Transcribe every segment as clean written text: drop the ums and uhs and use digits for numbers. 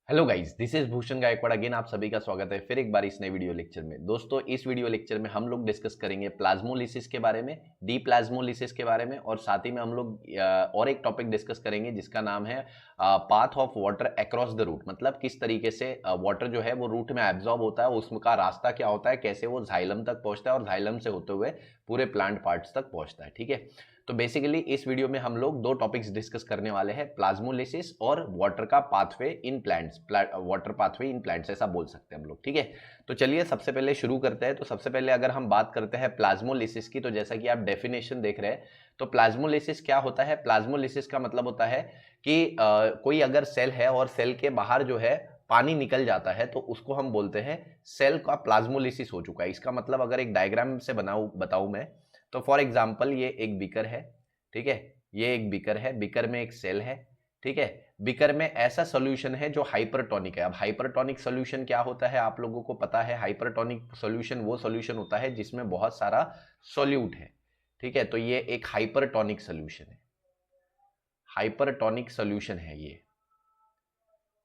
Hello guys, this is Bhushan Gaikwad again. आप सभी का स्वागत है फिर एक बार इस नए वीडियो लेक्चर में। दोस्तों, इस वीडियो लेक्चर में हम लोग डिस्कस करेंगे प्लाज्मोलिसिस के बारे में, डीप्लाज्मोलिसिस के बारे में, और साथ ही में हम लोग और एक टॉपिक डिस्कस करेंगे जिसका नाम है path of water across the root. मतलब किस तरीके से वाटर जो है वो रूट में एब्जॉर्ब होता है, उसका रास्ता क्या होता है, कैसे वो जाइलम तक पहुंचता है और जाइलम से होते हुए पूरे प्लांट पार्ट्स तक पहुंचता है। ठीक है, तो बेसिकली इस वीडियो में हम लोग दो टॉपिक्स डिस्कस करने वाले हैं, प्लाज्मोलिसिस और वाटर का pathway in plants, water pathway in plants ऐसा बोल सकते हैं हम लोग। ठीक है, तो चलिए सबसे पहले शुरू करते हैं। तो सबसे पहले अगर हम बात करते हैं प्लाज्मोलिसिस की, तो जैसा कि आप डेफिनेशन देख रहे हैं, तो प्लाज्मोलिसिस क्या होता है। प्लाज्मोलिसिस का मतलब होता है कि कोई अगर सेल है और सेल के बाहर जो है पानी निकल जाता है तो उसको हम बोलते हैं सेल का प्लाज्मोलिसिस हो चुका है। इसका मतलब अगर एक डायग्राम से बताऊं मैं, तो फॉर एग्जाम्पल ये एक बीकर है। ठीक है, ये एक बीकर है, बीकर में एक सेल है। ठीक है, बीकर में ऐसा सॉल्यूशन है जो हाइपरटोनिक है। अब हाइपरटोनिक सॉल्यूशन क्या होता है आप लोगों को पता है। हाइपरटोनिक सॉल्यूशन वो सॉल्यूशन होता है जिसमें बहुत सारा सॉल्यूट है। ठीक है, तो ये एक हाइपरटोनिक सॉल्यूशन है, हाइपरटोनिक सॉल्यूशन है ये।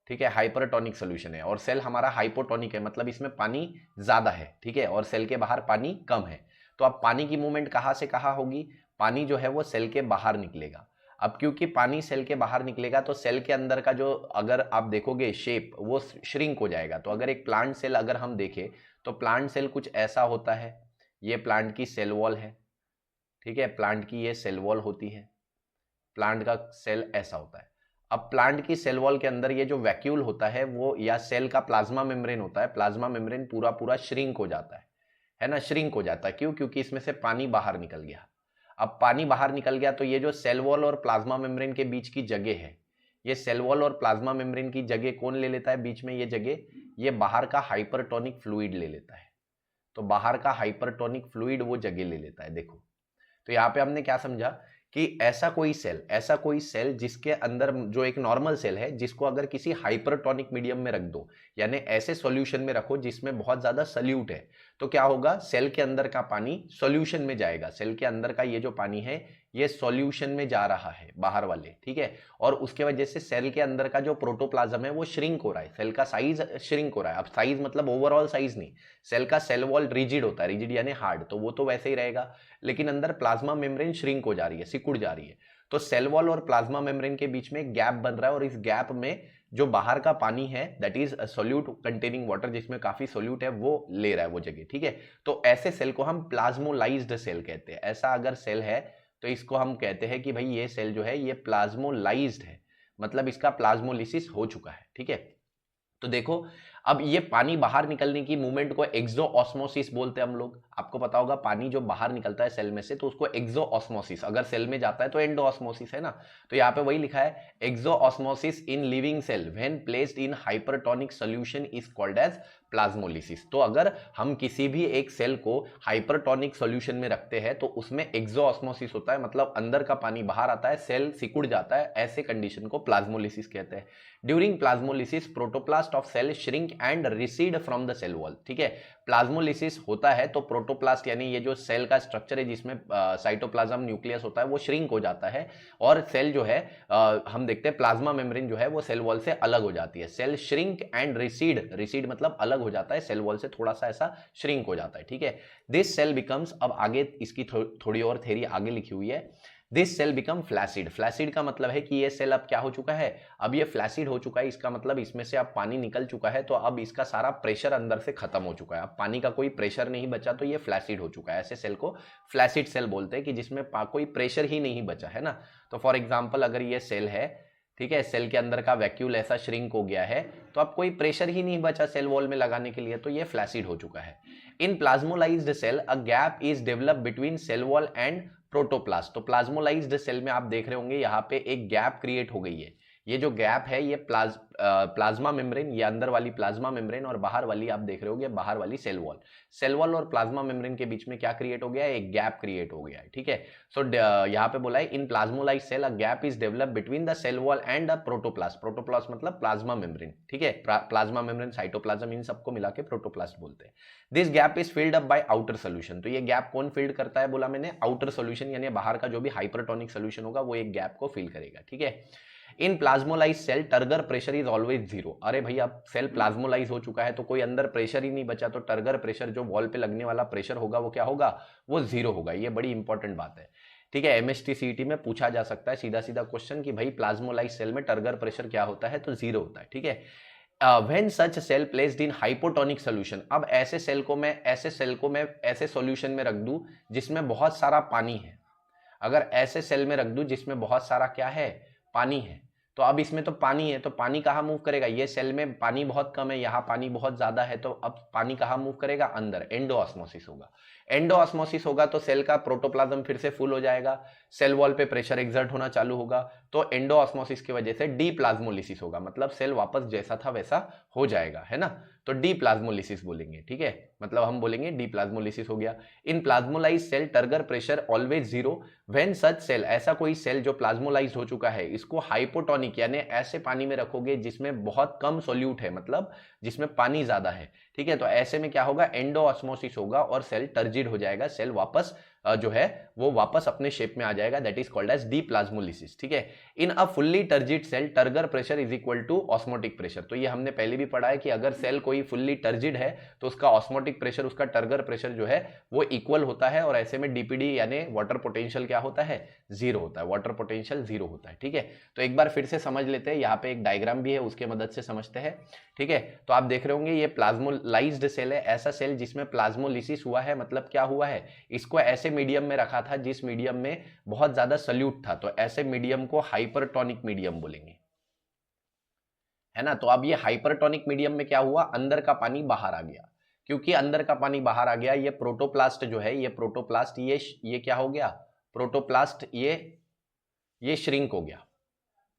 ठीक है, हाइपरटोनिक सॉल्यूशन है। और सेल हमारा हाइपोटोनिक है, मतलब इसमें पानी ज्यादा है। ठीक है, और सेल के बाहर पानी कम है। तो अब पानी की मूवमेंट कहां से कहां होगी, पानी जो है वो सेल के बाहर निकलेगा। अब क्योंकि पानी सेल के बाहर निकलेगा तो सेल के अंदर का जो, अगर आप देखोगे शेप, वो श्रिंक हो जाएगा। तो अगर एक प्लांट सेल अगर हम देखें तो प्लांट सेल कुछ ऐसा होता है। ये प्लांट की सेल वॉल है। ठीक है, प्लांट की ये सेल वॉल होती है, प्लांट का सेल ऐसा होता है। अब प्लांट की सेल वॉल के अंदर ये जो वैक्यूल होता है वो, या सेल का प्लाज्मा मेम्ब्रेन होता है, प्लाज्मा मेम्ब्रेन पूरा पूरा श्रिंक हो जाता है ना। श्रिंक हो जाता है क्यों, क्योंकि इसमें से पानी बाहर निकल गया। अब पानी बाहर निकल गया तो ये जो सेल वॉल और प्लाज्मा मेम्ब्रेन के बीच की जगह है, ये सेल वॉल और प्लाज्मा मेम्ब्रेन की जगह कौन ले लेता है बीच में ये जगह, ये बाहर का हाइपरटोनिक फ्लूइड ले लेता है। तो बाहर का हाइपरटोनिक फ्लूइड वो जगह ले लेता है। देखो, तो यहां पे हमने क्या समझा कि ऐसा कोई सेल जिसके अंदर, जो एक नॉर्मल सेल है, जिसको अगर किसी हाइपरटोनिक मीडियम में रख दो, यानी ऐसे सॉल्यूशन में रखो जिसमें बहुत ज्यादा सल्यूट है, तो क्या होगा, सेल के अंदर का पानी सॉल्यूशन में जाएगा। सेल के अंदर का ये जो पानी है ये सॉल्यूशन में जा रहा है, बाहर वाले। ठीक है, और उसके वजह से सेल के अंदर का जो प्रोटोप्लाज्म है वो श्रिंक हो रहा है, सेल का साइज श्रिंक हो रहा है। अब साइज मतलब ओवरऑल साइज नहीं, सेल का सेल वॉल रिजिड होता है, रिजिड यानी हार्ड, तो वो तो वैसे ही रहेगा, लेकिन अंदर प्लाज्मा मेम्ब्रेन श्रिंक हो जा रही है, सिकुड़ जा रही है। तो सेल वॉल और प्लाज्मा मेम्ब्रेन के बीच में एक गैप बन रहा है, और इस गैप में जो बाहर का पानी है, that is solute containing water, जिसमें काफी सोल्यूट है, वो ले रहा है वो जगह। ठीक है, तो ऐसे सेल को हम प्लाज्मोलाइज्ड सेल कहते हैं। ऐसा अगर सेल है तो इसको हम कहते हैं कि भाई ये सेल जो है ये प्लाज्मोलाइज्ड है, मतलब इसका प्लाज्मोलिसिस हो चुका है। ठीक है, तो देखो, अब ये पानी बाहर निकलने की मूवमेंट को एक्सो ऑस्मोसिस बोलते हैं हम लोग। आपको पता होगा पानी जो बाहर निकलता है सेल में से तो उसको एक्सो ऑस्मोसिस, अगर सेल में जाता है तो एंडो ऑस्मोसिस है ना। तो यहाँ पे वही लिखा है, exosmosis in living cell when placed in hypertonic solution is called as plasmolysis. तो अगर हम किसी भी एक सेल को हाइपरटोनिक सॉल्यूशन में रखते हैं तो उसमें एक्सो ऑस्मोसिस होता है, मतलब अंदर का पानी बाहर आता है, सेल सिकुड़ जाता है, ऐसे कंडीशन को प्लाज्मोलिसिस कहते हैं। During plasmolysis protoplast of cell shrink and recede from the cell wall. ठीक है, प्लाज्मोलिसिस होता है तो प्रोटोप्लास्ट यानी ये जो सेल का स्ट्रक्चर है जिसमें साइटोप्लाज्म न्यूक्लियस होता है वो श्रिंक हो जाता है, और सेल जो है हम देखते हैं प्लाज्मा मेम्ब्रेन जो है वो सेल वॉल से अलग हो जाती है। Cell shrink and recede, recede मतलब अलग हो जाता है, सेल वॉल से थोड़ा सा ऐसा श्रिंक हो जाता है। ठीक है, दिस सेल बिकम्स, अब आगे इसकी थोड़ी और थ्योरी आगे लिखी हुई है। This cell become flaccid. Flaccid का मतलब है कि ये सेल अब क्या हो चुका है, अब ये फ्लैसिड हो चुका है। इसका मतलब इसमें से अब पानी निकल चुका है, तो अब इसका सारा प्रेशर अंदर से खत्म हो चुका है, अब पानी का कोई प्रेशर नहीं बचा, तो ये फ्लैसिड हो चुका है। ऐसे सेल को फ्लैसिड सेल बोलते हैं कि जिसमें कोई प्रेशर ही नहीं बचा है ना। तो फॉर एग्जाम्पल अगर ये सेल है, ठीक है, सेल के अंदर का वैक्यूल ऐसा श्रिंक हो गया है तो अब कोई प्रेशर ही नहीं बचा सेल वॉल में लगाने के लिए, तो ये फ्लैसिड हो चुका है। In plasmolysed cell a gap is develop between cell wall and protoplast. तो प्लाज्मोलाइज्ड सेल में आप देख रहे होंगे यहाँ पे एक गैप क्रिएट हो गई है। ये जो गैप है ये प्लाज्मा मेम्ब्रेन, ये अंदर वाली प्लाज्मा मेम्ब्रेन और बाहर वाली आप देख रहे होंगे बाहर वाली सेल वॉल, सेल वॉल और प्लाज्मा मेम्ब्रेन के बीच में क्या क्रिएट हो गया है, एक गैप क्रिएट हो गया है। ठीक है, सो यहाँ पे बोला है in plasmolysed cell a gap is develop between the cell wall and the protoplast. Protoplast मतलब प्लाज्मा मेम्ब्रेन। ठीक है, प्लाज्मा मेम्ब्रेन, साइटोप्लाज्म, इन सबको मिला के प्रोटोप्लास्ट बोलते हैं। This gap is filled up by outer solution. तो ये गैप कौन फिल्ड करता है, बोला मैंने आउटर सोल्यूशन, यानी बाहर का जो भी हाइपरटोनिक सोल्यूशन होगा वो एक गैप को फिल करेगा। ठीक है, in plasmolyse cell turgor pressure is always zero. अरे भाई अब सेल प्लाज्मोलाइज हो चुका है तो कोई अंदर प्रेशर ही नहीं बचा, तो टर्गर प्रेशर जो वॉल पे लगने वाला प्रेशर होगा वो क्या होगा, वो जीरो होगा। ये बड़ी इंपॉर्टेंट बात है, ठीक है। एमएसटी सीईटी में पूछा जा सकता है सीधा सीधा क्वेश्चन कि भाई प्लाज्मोलाइज सेल में टर्गर प्रेशर क्या होता है, तो जीरो होता है, ठीक है। When such cell placed in hypotonic solution, अब ऐसे सेल को मैं ऐसे सॉल्यूशन में रख दूं जिसमें बहुत सारा पानी है। अगर ऐसे सेल में रख दूं जिसमें बहुत सारा क्या है, पानी है, तो अब इसमें तो पानी है, तो पानी कहाँ मूव करेगा, ये सेल में पानी बहुत कम है, यहाँ पानी बहुत ज्यादा है, तो अब पानी कहाँ मूव करेगा, अंदर, एंडोऑस्मोसिस होगा। एंडोऑस्मोसिस होगा तो सेल का प्रोटोप्लाज्म फिर से फुल हो जाएगा, सेल वॉल पे प्रेशर एक्सर्ट होना चालू होगा, तो एंडोऑस्मोसिस की वजह से डीप्लाज्मोलिसिस होगा, मतलब सेल वापस जैसा था वैसा हो जाएगा, है ना। तो डीप्लाज्मोलिसिस बोलेंगे, ठीक है, मतलब हम बोलेंगे डीप्लाज्मोलिसिस हो गया। In plasmolyse cell turgor pressure always zero when such cell, ऐसा कोई सेल जो प्लाज्मोलाइज हो चुका है, इसको हाइपोटोनिक यानी ऐसे पानी में रखोगे जिसमें बहुत कम सोल्यूट है, मतलब जिसमें पानी ज्यादा है, ठीक है, तो ऐसे में क्या होगा, एंडोऑस्मोसिस होगा और सेल टर्जिड हो जाएगा, सेल वापस जो है वो वापस अपने शेप में आ जाएगा, that is called as deplasmolysis, ठीक है। In a fully turgid cell turgor pressure is equal to osmotic pressure, तो ये हमने पहले भी पढ़ा है कि अगर सेल कोई फुल्ली टर्जिड है तो उसका ऑस्मोटिक प्रेशर, उसका टर्गर प्रेशर जो है वो इक्वल होता है, और ऐसे में डीपीडी यानी वाटर पोटेंशियल क्या होता है, जीरो होता है, वाटर पोटेंशियल जीरो होता है, ठीक है। तो एक बार फिर से समझ लेते हैं, यहाँ पे एक डायग्राम भी है उसके मदद से समझते हैं, ठीक है। तो आप देख रहे होंगे ये प्लाज्मोलाइज्ड सेल है, ऐसा सेल जिसमें प्लाज्मोलिसिस हुआ है, मतलब क्या हुआ है, इसको ऐसे मीडियम में रखा था जिस मीडियम में बहुत ज्यादा सल्यूट था, तो ऐसे मीडियम को हाइपरटोनिक मीडियम बोलेंगे, है ना। तो अब ये हाइपरटोनिक मीडियम में क्या हुआ, अंदर का पानी बाहर आ गया, क्योंकि अंदर का पानी बाहर आ गया, ये प्रोटोप्लास्ट जो है, ये प्रोटोप्लास्ट ये क्या हो गया, प्रोटोप्लास्ट ये श्रिंक हो गया,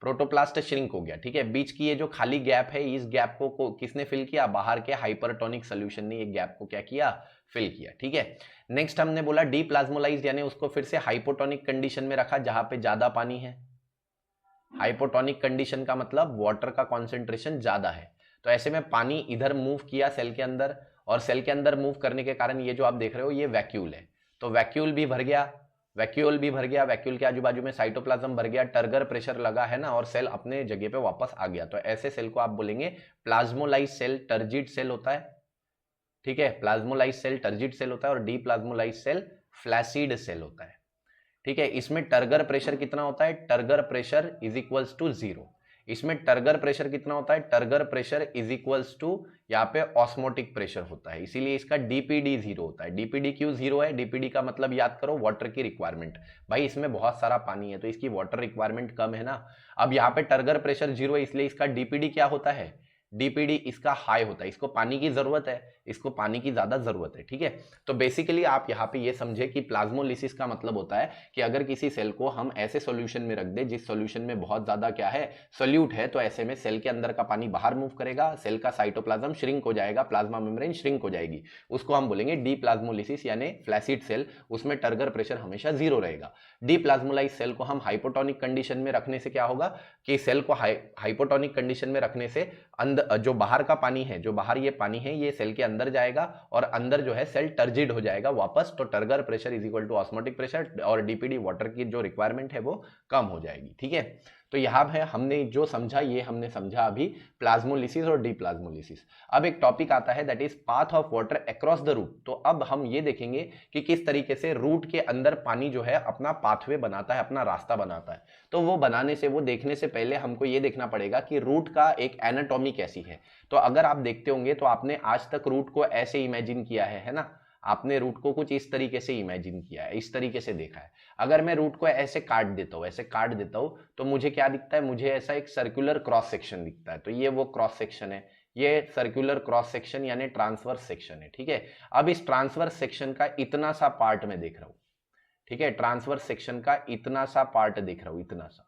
प्रोटोप्लास्ट श्रिंक हो गया, ठीक है। बीच की ये जो खाली गैप है, इस गैप को किसने फिल किया, बाहर के हाइपरटोनिक सोल्यूशन ने ये गैप को क्या किया, फिल किया, ठीक है। नेक्स्ट हमने बोला डीप्लाज्मोलाइज्ड यानी उसको फिर से हाइपोटोनिक कंडीशन में रखा जहां पे ज्यादा पानी है। हाइपोटोनिक कंडीशन का मतलब वाटर का कॉन्सेंट्रेशन ज्यादा है, तो ऐसे में पानी इधर मूव किया सेल के अंदर, और सेल के अंदर मूव करने के कारण ये जो आप देख रहे हो ये वैक्यूल है, तो वैक्यूल भी भर गया, वैक्यूल के आजू बाजू में साइटोप्लाज्म भर गया, टर्गर प्रेशर लगा, है ना, और सेल अपने जगह पे वापस आ गया, तो ऐसे सेल को आप बोलेंगे प्लाज्मोलाइज सेल टर्जिड सेल होता है, ठीक है। प्लाज्मोलाइज सेल टर्जिड सेल होता है, और डीप्लाज्मोलाइज सेल फ्लैसिड सेल होता है, ठीक है। इसमें टर्गर प्रेशर कितना होता है, turgor pressure is equals to zero. इसमें टर्गर प्रेशर कितना होता है, turgor pressure is equals to यहाँ पे ऑस्मोटिक प्रेशर होता है, इसीलिए इसका डीपीडी जीरो होता है। डीपीडी क्यों जीरो है, डीपीडी का मतलब याद करो वाटर की रिक्वायरमेंट, भाई इसमें बहुत सारा पानी है तो इसकी वाटर रिक्वायरमेंट कम है ना। अब यहाँ पे टर्गर प्रेशर जीरो है, इसलिए इसका डीपीडी क्या होता है, डीपीडी इसका हाई होता है, इसको पानी की जरूरत है, इसको पानी की ज्यादा जरूरत है, ठीक है। तो बेसिकली आप यहाँ पे ये समझे कि प्लाज्मोलिसिस का मतलब होता है कि अगर किसी सेल को हम ऐसे सॉल्यूशन में रख दे जिस सॉल्यूशन में बहुत ज्यादा क्या है, सोल्यूट है, तो ऐसे में सेल के अंदर का पानी बाहर मूव करेगा, सेल का साइटोप्लाज्म श्रिंक हो जाएगा, प्लाज्मा मेम्ब्रेन श्रिंक हो जाएगी, उसको हम बोलेंगे डीप्लाज्मोलिसिस यानी फ्लैसिड सेल, उसमें टर्गर प्रेशर हमेशा जीरो रहेगा। डीप्लाज्मोलाइज सेल को हम हाइपोटोनिक कंडीशन में रखने से क्या होगा कि सेल को हाइपोटोनिक कंडीशन में रखने से अंदर जो बाहर का पानी है, जो बाहर ये पानी है, ये सेल के अंदर जाएगा और अंदर जो है सेल टर्जिड हो जाएगा वापस, तो turgor pressure is equal to osmotic pressure, और डीपीडी वाटर की जो रिक्वायरमेंट है वो कम हो जाएगी, ठीक है। तो यहाँ पे हमने जो समझा, ये हमने समझा अभी प्लाज्मोलिसिस और डीप्लाज्मोलिसिस। अब एक टॉपिक आता है that is path of water across the root, तो अब हम ये देखेंगे कि किस तरीके से रूट के अंदर पानी जो है अपना पाथवे बनाता है, अपना रास्ता बनाता है। तो वो बनाने से, वो देखने से पहले हमको ये देखना पड़ेगा कि रूट का एक एनाटॉमी कैसी है। तो अगर आप देखते होंगे तो आपने आज तक रूट को ऐसे इमेजिन किया है ना, आपने रूट को कुछ इस तरीके से इमेजिन किया है, इस तरीके से देखा है। अगर मैं रूट को ऐसे काट देता हूं, ऐसे काट देता हूं, तो मुझे क्या दिखता है, मुझे ऐसा एक सर्कुलर क्रॉस सेक्शन दिखता है, तो ये वो क्रॉस सेक्शन है, ये सर्कुलर क्रॉस सेक्शन यानी ट्रांसवर्स सेक्शन है, ठीक है। अब इस ट्रांसवर्स सेक्शन का इतना सा पार्ट मैं देख रहा हूं, ठीक है, ट्रांसवर्स सेक्शन का इतना सा पार्ट देख रहा हूं, इतना सा,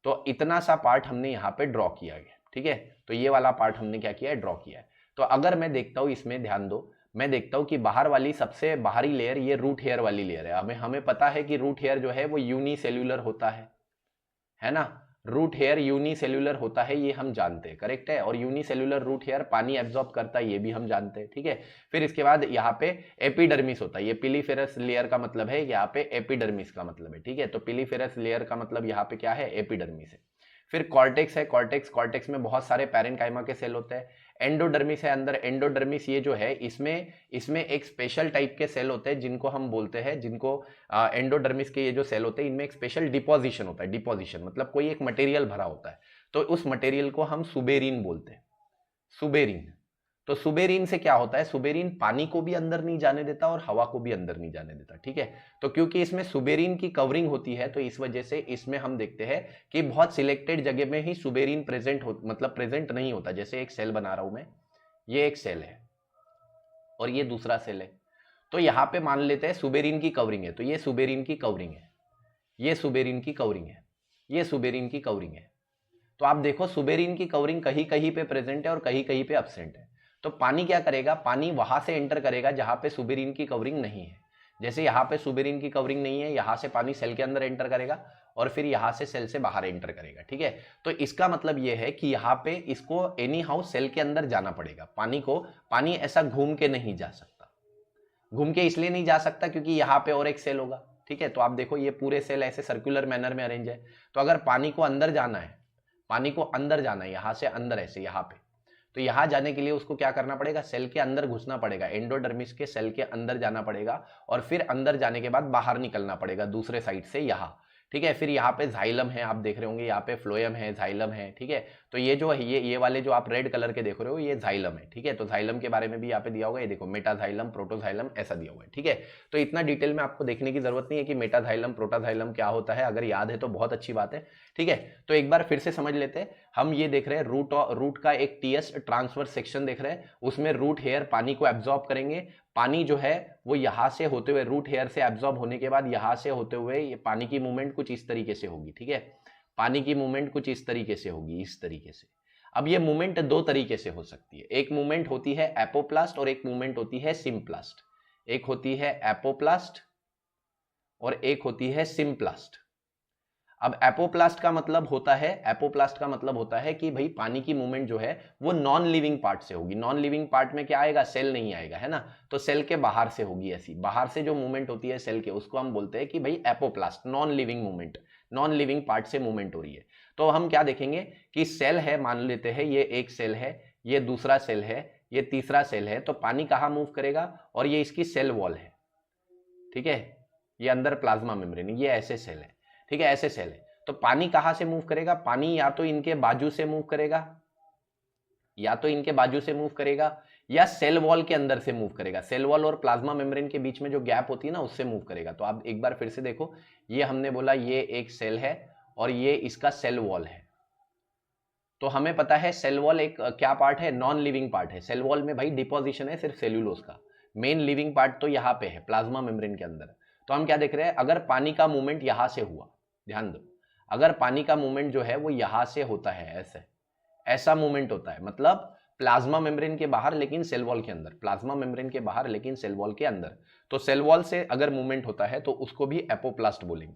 तो इतना सा पार्ट हमने यहाँ पे ड्रॉ किया है, ठीक है। तो ये वाला पार्ट हमने क्या किया है, ड्रॉ किया है। तो अगर मैं देखता हूं, इसमें ध्यान दो, मैं देखता हूं कि बाहर वाली सबसे बाहरी लेयर ये रूट हेयर वाली लेयर है। हमें पता है कि रूट हेयर जो है वो यूनिसेल्यूलर होता है ना, रूट हेयर यूनिसेल्यूलर होता है, ये हम जानते हैं, करेक्ट है। और यूनिसेल्यूलर रूट हेयर पानी एब्जॉर्ब करता है, ये भी हम जानते हैं, ठीक है। फिर इसके बाद यहाँ पे एपिडर्मिस होता है, ये पिलीफेरस लेयर का मतलब है, यहाँ पे एपिडर्मिस का मतलब है, ठीक है। तो पिलीफेरस लेयर का मतलब यहाँ पे क्या है, एपिडर्मिस है, फिर कॉर्टेक्स है, कॉर्टेक्स में बहुत सारे पैरेन्काइमा के सेल होते हैं। एंडोडर्मिस है, अंदर एंडोडर्मिस ये जो है इसमें एक स्पेशल टाइप के सेल होते हैं जिनको हम बोलते हैं, जिनको एंडोडर्मिस के ये जो सेल होते हैं इनमें एक स्पेशल डिपोजिशन होता है। डिपोजिशन मतलब कोई एक मटेरियल भरा होता है, तो उस मटेरियल को हम सुबेरिन बोलते हैं, सुबेरिन। तो सुबेरिन से क्या होता है, सुबेरिन पानी को भी अंदर नहीं जाने देता और हवा को भी अंदर नहीं जाने देता, ठीक है। तो क्योंकि इसमें सुबेरिन की कवरिंग होती है तो इस वजह से इसमें हम देखते हैं कि बहुत सिलेक्टेड जगह में ही सुबेरिन प्रेजेंट नहीं होता। जैसे एक सेल बना रहा हूं मैं, ये एक सेल है और ये दूसरा सेल है, तो यहां पे मान लेते हैं सुबेरिन की कवरिंग है, तो ये सुबेरिन की कवरिंग है, ये सुबेरिन की कवरिंग है, ये सुबेरिन की कवरिंग है। तो आप देखो सुबेरिन की कवरिंग कहीं कहीं पे प्रेजेंट है और कहीं कहीं पे एब्सेंट है। तो पानी क्या करेगा, पानी वहां से एंटर करेगा जहां पे सुबेरिन की कवरिंग नहीं है। जैसे यहां पे सुबेरिन की कवरिंग नहीं है, यहां से पानी सेल के अंदर एंटर करेगा और फिर यहां से सेल से बाहर एंटर करेगा, ठीक है। तो इसका मतलब यह है कि यहां पे इसको एनी हाउ सेल के अंदर जाना पड़ेगा। पानी ऐसा घूम के नहीं जा सकता। घूम के इसलिए नहीं जा सकता क्योंकि यहां पे और एक सेल होगा, ठीक है। तो आप देखो ये पूरे सेल ऐसे सर्कुलर मैनर में अरेंज है। तो अगर पानी को अंदर जाना है, पानी को अंदर जाना है यहां से अंदर ऐसे यहां पे, तो यहां जाने के लिए उसको क्या करना पड़ेगा, सेल के अंदर घुसना पड़ेगा, एंडोडर्मिस के सेल के अंदर जाना पड़ेगा और फिर अंदर जाने के बाद बाहर निकलना पड़ेगा दूसरे साइड से यहां, ठीक है। फिर यहाँ पे जाइलम है, आप देख रहे होंगे यहाँ पे फ्लोएम है, जाइलम है, ठीक है। तो ये जो है ये वाले जो आप रेड कलर के देख रहे हो ये जाइलम है, ठीक है। तो जाइलम के बारे में भी यहाँ पे दिया होगा, ये देखो मेटाजाइलम, प्रोटोजाइलम ऐसा दिया हुआ है, ठीक है। तो इतना डिटेल में आपको देखने की जरूरत नहीं है कि मेटाजाइलम प्रोटोजाइलम क्या होता है, अगर याद है तो बहुत अच्छी बात है, ठीक है। तो एक बार फिर से समझ लेते हैं। हम ये देख रहे हैं रूट का एक टीएस ट्रांसफर सेक्शन देख रहे हैं, उसमें रूट हेयर पानी को एब्जॉर्ब करेंगे। पानी जो है वो यहां से होते हुए रूट हेयर से एब्जॉर्ब होने के बाद यहां से होते हुए ये पानी की मूवमेंट कुछ इस तरीके से होगी, ठीक है। पानी की मूवमेंट कुछ इस तरीके से होगी, इस तरीके से। अब ये मूवमेंट दो तरीके से हो सकती है, एक मूवमेंट होती है एपोप्लास्ट और एक मूवमेंट होती है सिम्प्लास्ट। एक होती है एपोप्लास्ट और एक होती है सिम्प्लास्ट। अब एपोप्लास्ट का मतलब होता है कि भाई पानी की मूवमेंट जो है वो नॉन लिविंग पार्ट से होगी। नॉन लिविंग पार्ट में क्या आएगा, सेल नहीं आएगा, है ना। तो सेल के बाहर से होगी, ऐसी बाहर से जो मूवमेंट होती है सेल के, उसको हम बोलते हैं कि भाई apoplast, non living movement, non living part से मूवमेंट हो रही है। तो हम क्या देखेंगे कि सेल है, मान लेते हैं ये एक सेल है, ये दूसरा सेल है, ये तीसरा सेल है। तो पानी कहाँ मूव करेगा, और ये इसकी सेल वॉल है, ठीक है। ये अंदर प्लाज्मा मेम्ब्रेन, ये ऐसे सेल है, ठीक है, ऐसे सेल है। तो पानी कहां से मूव करेगा, पानी या तो इनके बाजू से मूव करेगा, या तो इनके बाजू से मूव करेगा, या सेल वॉल के अंदर से मूव करेगा। सेल वॉल और प्लाज्मा मेम्ब्रेन के बीच में जो गैप होती है ना, उससे मूव करेगा। तो आप एक बार फिर से देखो, ये हमने बोला ये एक सेल है और ये इसका सेल वॉल है। तो हमें पता है सेल वॉल एक क्या पार्ट है, नॉन लिविंग पार्ट है। सेल वॉल में भाई डिपोजिशन है सिर्फ सेल्यूलोज का, मेन लिविंग पार्ट तो यहाँ पे है प्लाज्मा मेम्ब्रेन के अंदर। तो हम क्या देख रहे हैं, अगर पानी का मूवमेंट यहां से हुआ, ध्यान दो, अगर पानी का मूवमेंट जो है वो यहां से होता है, ऐसे ऐसा मूवमेंट होता है, मतलब प्लाज्मा मेम्ब्रेन के बाहर लेकिन सेल वॉल के अंदर, प्लाज्मा मेम्ब्रेन के बाहर लेकिन सेल वॉल के अंदर। तो सेल वॉल से अगर मूवमेंट होता है तो उसको भी एपोप्लास्ट बोलेंगे।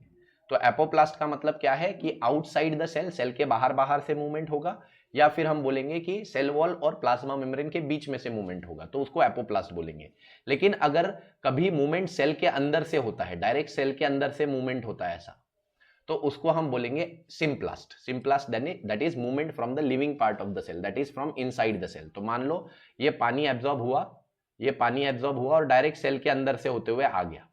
तो एपोप्लास्ट का मतलब क्या है कि आउटसाइड द सेल, सेल के बाहर बाहर से मूवमेंट होगा, या फिर हम बोलेंगे कि सेल वॉल और प्लाज्मा मेम्ब्रेन के बीच में से मूवमेंट होगा, तो उसको एपोप्लास्ट बोलेंगे। लेकिन अगर कभी मूवमेंट सेल के अंदर से होता है, डायरेक्ट सेल के अंदर से मूवमेंट होता है ऐसा, तो उसको हम बोलेंगे symplast. Symplast that is movement from the living part of the cell, that is from inside the cell. तो मान लो ये पानी एब्जॉर्ब हुआ और डायरेक्ट सेल के अंदर से होते हुए आ गया,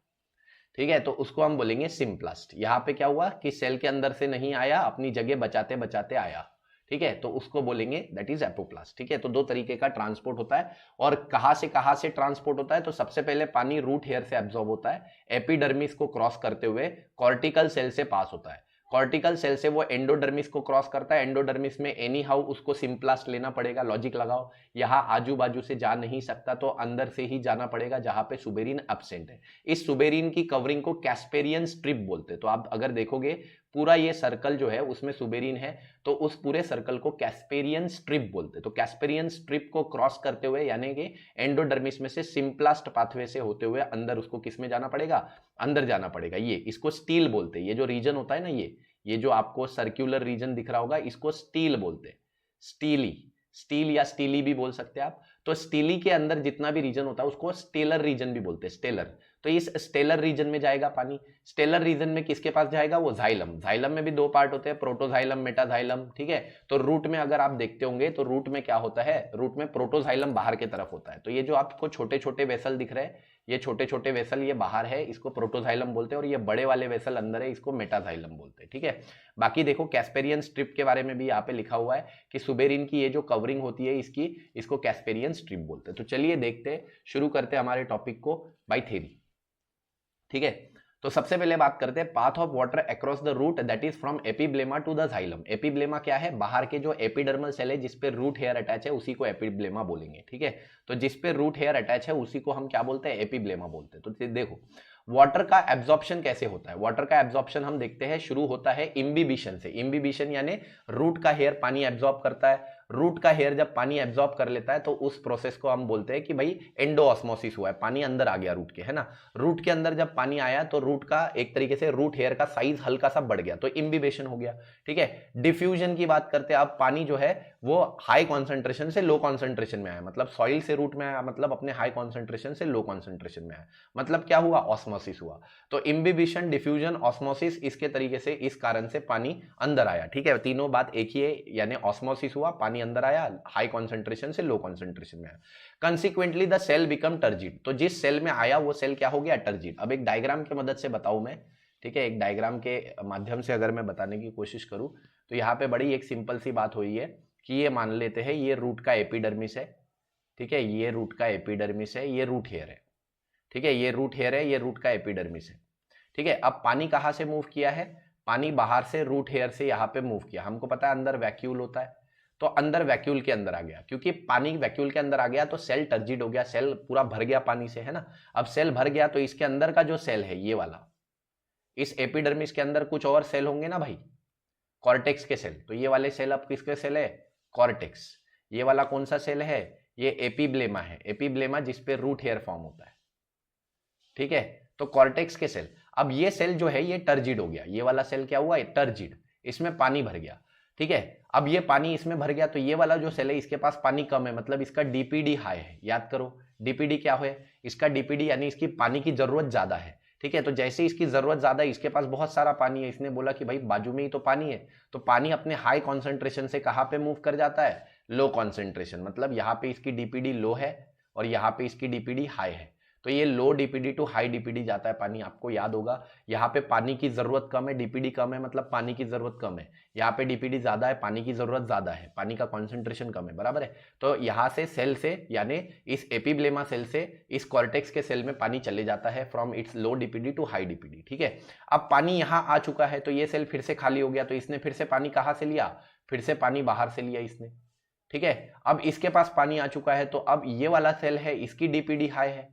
ठीक है। तो उसको हम बोलेंगे सिम्प्लास्ट। यहां पे क्या हुआ कि सेल के अंदर से नहीं आया, अपनी जगह बचाते बचाते आया, ठीक है। तो उसको बोलेंगे दैट इज एपोप्लास्ट, ठीक है। तो दो तरीके का ट्रांसपोर्ट होता है। और कहां से ट्रांसपोर्ट होता है, तो सबसे पहले पानी रूट हेयर से एब्जॉर्ब होता है, एपिडर्मिस को क्रॉस करते हुए कॉर्टिकल सेल से पास होता है। कॉर्टिकल सेल से वो एंडोडर्मिस को क्रॉस करता है। एंडोडर्मिस में एनी हाउ उसको सिम्प्लास्ट लेना पड़ेगा, लॉजिक लगाओ, यहां आजू बाजू से जा नहीं सकता तो अंदर से ही जाना पड़ेगा जहां पे सुबेरिन एब्सेंट है। इस सुबेरिन की कवरिंग को कैस्पेरियन स्ट्रिप बोलते हैं। तो आप अगर देखोगे पूरा ये सर्कल जो है उसमें सुबेरिन है, तो उस पूरे सर्कल को कैस्पेरियन स्ट्रिप बोलते हैं। तो कैस्पेरियन स्ट्रिप को क्रॉस करते हुए यानी कि एंडोडर्मिस में से सिम्प्लास्ट पाथवे से होते हुए अंदर उसको किस में जाना पड़ेगा, अंदर जाना पड़ेगा। ये इसको स्टील बोलते हैं। ये जो रीजन होता है ना, ये जो आपको सर्क्यूलर रीजन दिख रहा होगा, इसको स्टील बोलते हैं। स्टील या स्टीली भी बोल सकते हैं आप। तो स्टीली के अंदर जितना भी रीजन होता है उसको स्टेलर रीजन भी बोलते हैं, स्टेलर। तो इस स्टेलर रीजन में जाएगा पानी। स्टेलर रीजन में किसके पास जाएगा? वो जाइलम। जाइलम में भी दो पार्ट होते हैं, प्रोटोजाइलम, मेटाजाइलम, ठीक है। तो रूट में अगर आप देखते होंगे तो रूट में क्या होता है? रूट में प्रोटोजाइलम बाहर की तरफ होता है। तो ये जो आपको छोटे छोटे वेसल दिख रहे हैं, ये छोटे छोटे वेसल ये बाहर है, इसको प्रोटोजाइलम बोलते हैं, और ये बड़े वाले वेसल अंदर है, इसको मेटाजाइलम बोलते हैं, ठीक है। बाकी देखो कैस्पेरियन स्ट्रिप के बारे में भी यहाँ पे लिखा हुआ है कि सुबेरिन की ये जो कवरिंग होती है इसकी, इसको कैस्पेरियन स्ट्रिप बोलते हैं। तो चलिए देखते हैं, शुरू करते हैं हमारे टॉपिक को बाय थ्योरी, ठीक है। तो सबसे पहले बात करते हैं path of water across the root that is from epiblema to the xylem. Epiblema क्या है? बाहर के जो एपिडर्मल सेल है जिस पे रूट हेयर अटैच है उसी को एपिब्लेमा बोलेंगे, ठीक है। तो जिस पे रूट हेयर अटैच है उसी को हम क्या बोलते हैं? एपिब्लेमा बोलते हैं। तो देखो वाटर का एब्जॉर्प्शन कैसे होता है? वाटर का एब्जॉर्प्शन हम देखते हैं शुरू होता है इम्बिबिशन से। इम्बिबिशन यानी रूट का हेयर पानी एब्जॉर्ब करता है। रूट का हेयर जब पानी एब्जॉर्ब कर लेता है तो उस प्रोसेस को हम बोलते हैं कि भाई एंडोऑस्मोसिस हुआ है, पानी अंदर आ गया रूट के, है ना। रूट के अंदर जब पानी आया तो रूट का एक तरीके से रूट हेयर का साइज हल्का सा बढ़ गया, तो इम्बिबेशन हो गया, ठीक है। डिफ्यूजन की बात करते हैं, अब पानी जो है वो हाई कॉन्सेंट्रेशन से लो कॉन्सेंट्रेशन में आया, मतलब सॉइल से रूट में आया, मतलब अपने हाई कॉन्सेंट्रेशन से लो कॉन्सेंट्रेशन में आया, मतलब क्या हुआ? ऑस्मोसिस हुआ। तो इम्बिबिशन, डिफ्यूजन, ऑस्मोसिस, इसके तरीके से इस कारण से पानी अंदर आया, ठीक है। तीनों बात एक ही है, यानी ऑस्मोसिस हुआ, पानी अंदर आया, हाई कॉन्सेंट्रेशन से लो कॉन्सेंट्रेशन में आया। Consequently the cell become turgid. तो जिस सेल में आया वो सेल क्या हो गया? टर्जिड। अब एक डायग्राम की मदद से बताऊं मैं, ठीक है। एक डायग्राम के माध्यम से अगर मैं बताने की कोशिश करूं तो यहाँ पे बड़ी एक सिंपल सी बात हुई है कि ये मान लेते हैं ये रूट का एपिडर्मिस है, ठीक है। ये रूट का एपिडर्मिस है, ये रूट हेयर है, ठीक है। ये रूट हेयर है, ये रूट का एपिडर्मिस है, ठीक है। अब पानी कहां से मूव किया है? पानी बाहर से रूट हेयर से यहाँ पे मूव किया। हमको पता है अंदर वैक्यूल होता है, तो अंदर वैक्यूल के अंदर आ गया। क्योंकि पानी वैक्यूल के अंदर आ गया तो सेल टर्जिड हो गया, सेल पूरा भर गया पानी से, है ना। अब सेल भर गया तो इसके अंदर का जो सेल है ये वाला, इस एपिडर्मिस के अंदर कुछ और सेल होंगे ना भाई, कॉर्टेक्स के सेल। तो ये वाले सेल अब किसके सेल है? कॉर्टेक्स। ये वाला कौन सा सेल है? ये एपिब्लेमा है। एपिब्लेमा जिस पे रूट हेयर फॉर्म होता है, ठीक है। तो कॉर्टेक्स के सेल, अब ये सेल जो है ये टर्जिड हो गया। ये वाला सेल क्या हुआ? टर्जिड, इसमें पानी भर गया, ठीक है। अब ये पानी इसमें भर गया तो ये वाला जो सेल है इसके पास पानी कम है, मतलब इसका डीपीडी हाई है। याद करो डीपीडी क्या है? इसका डीपीडी यानी इसकी पानी की जरूरत ज्यादा है, ठीक है। तो जैसे इसकी जरूरत ज्यादा है, इसके पास बहुत सारा पानी है, इसने बोला कि भाई बाजू में ही तो पानी है, तो पानी अपने हाई कॉन्सेंट्रेशन से कहां पे मूव कर जाता है? Low concentration. मतलब यहाँ पे इसकी डीपीडी लो है और यहाँ पे इसकी डीपीडी हाई है, तो ये लो डीपीडी टू हाई डीपीडी जाता है पानी। आपको याद होगा यहाँ पे पानी की जरूरत कम है, डीपीडी कम है, मतलब पानी की जरूरत कम है। यहाँ पे डीपीडी ज्यादा है, पानी की जरूरत ज्यादा है, पानी का कॉन्सेंट्रेशन कम है, बराबर है। तो यहाँ से सेल से, यानी इस एपिब्लेमा सेल से इस कॉर्टेक्स के सेल में पानी चले जाता है from its low DPD to high DPD, ठीक है। अब पानी यहाँ आ चुका है तो ये सेल फिर से खाली हो गया, तो इसने फिर से पानी कहाँ से लिया? फिर से पानी बाहर से लिया इसने, ठीक है। अब इसके पास पानी आ चुका है तो अब ये वाला सेल है, इसकी डीपीडी हाई है,